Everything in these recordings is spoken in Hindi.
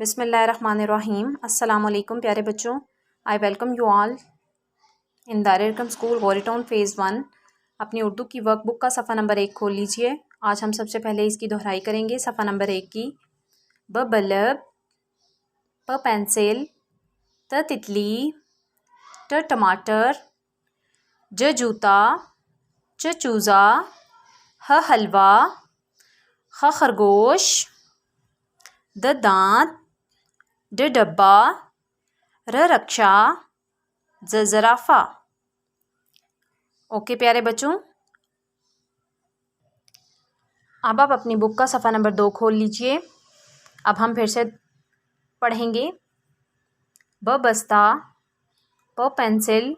बिस्मिल्लाहिर्रहमानिर्रहीम। अस्सलाम वालेकुम प्यारे बच्चों, I welcome you all in Darul school Gauri town phase 1। अपनी उर्दू की वर्कबुक का सफ़ा नंबर 1 खोल लीजिए। आज हम सबसे पहले इसकी दोहराई करेंगे। सफ़ा नंबर 1 की ब बल्ब, प पेंसिल, त तितली, ट टमाटर, ज जूता, च चूज़ा, ह हलवा, ख खरगोश, द दांत, ड डब्बा, र रक्षा, ज ज़राफ़ा। ओके प्यारे बच्चों, अब आप अपनी बुक का सफ़ा नंबर 2 खोल लीजिए। अब हम फिर से पढ़ेंगे। ब बस्ता, प पेंसिल,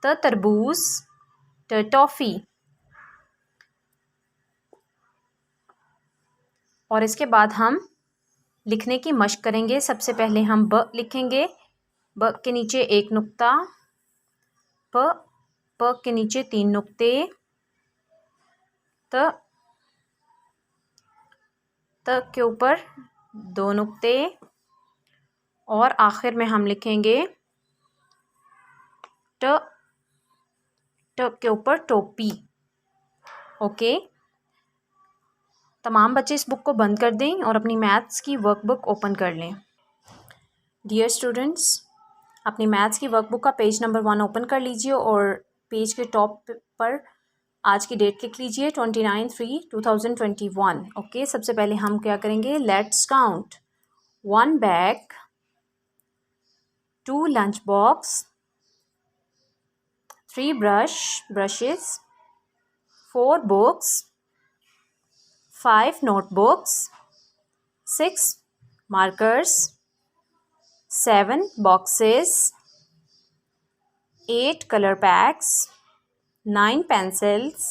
त तरबूज, ट टॉफ़ी। और इसके बाद हम लिखने की मश्क करेंगे। सबसे पहले हम ब लिखेंगे। ब के नीचे एक नुक्ता, प के नीचे 3 नुक्ते, त के ऊपर 2 नुक्ते, और आखिर में हम लिखेंगे ट के ऊपर टोपी। ओके, तमाम बच्चे इस बुक को बंद कर दें और अपनी मैथ्स की वर्कबुक ओपन कर लें। डियर स्टूडेंट्स, अपनी मैथ्स की वर्कबुक का पेज नंबर 1 ओपन कर लीजिए और पेज के टॉप पर आज की डेट लिख लीजिए 29/3/2021। ओके, सबसे पहले हम क्या करेंगे, let's count. 1 bag, 2 lunch box, 3 brushes, 4 books, 5 notebooks, 6 markers, 7 boxes, 8 color packs, 9 pencils,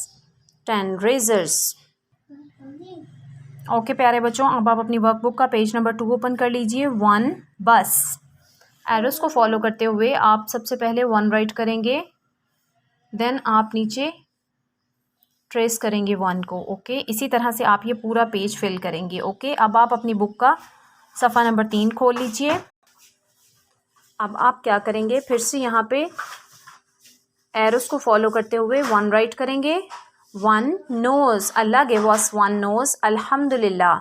10 razors। Okay प्यारे बच्चों, अब आप अपनी वर्कबुक का पेज नंबर 2 ओपन कर लीजिए। 1 बस। एरोस को फॉलो करते हुए आप सबसे पहले 1 राइट करेंगे, देन आप नीचे ट्रेस करेंगे 1 को। ओके, इसी तरह से आप ये पूरा पेज फिल करेंगे। ओके, अब आप अपनी बुक का सफ़ा नंबर 3 खोल लीजिए। अब आप क्या करेंगे, फिर से यहाँ पे एरोस को फॉलो करते हुए 1 राइट करेंगे। 1 नोज़, अल्लाह गिव अस 1 नोज़, अल्हम्दुलिल्लाह।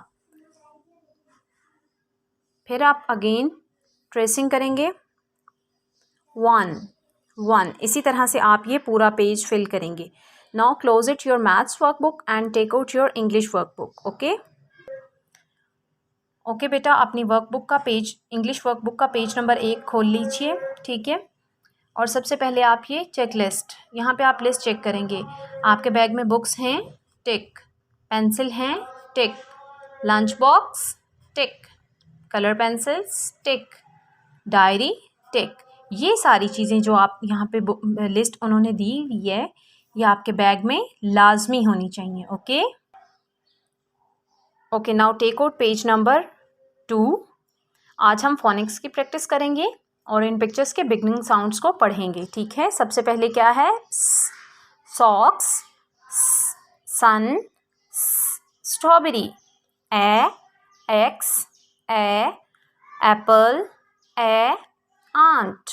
फिर आप अगेन ट्रेसिंग करेंगे 1, इसी तरह से आप ये पूरा पेज फिल करेंगे। Now close it your maths workbook and take out your English workbook. Okay बेटा, अपनी वर्कबुक का पेज, इंग्लिश वर्कबुक का पेज नंबर 1 खोल लीजिए। ठीक है, और सबसे पहले आप ये चेक लिस्ट, यहाँ पे आप लिस्ट चेक करेंगे। आपके बैग में बुक्स हैं, टिक। पेंसिल हैं, टिक। लंच बॉक्स, टिक। कलर पेंसिल्स, टिक। डायरी, टिक। ये सारी चीज़ें जो आप यहाँ पे लिस्ट उन्होंने दी हुई है, ये आपके बैग में लाजमी होनी चाहिए। Okay, now take out page number 2। आज हम फोनिक्स की प्रैक्टिस करेंगे और इन पिक्चर्स के बिगनिंग साउंड्स को पढ़ेंगे। ठीक है, सबसे पहले क्या है, socks, sun, strawberry, axe, apple, ant,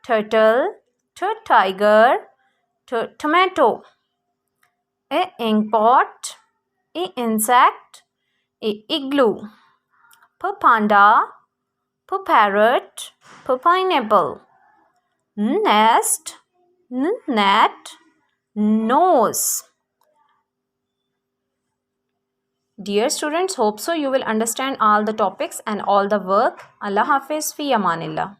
turtle, tiger, tomato, ink pot, insect, igloo, panda, parrot, pineapple, nest, net, nose। Dear students, hope so you will understand all the topics and all the work. Allah Hafiz, fi amanillah.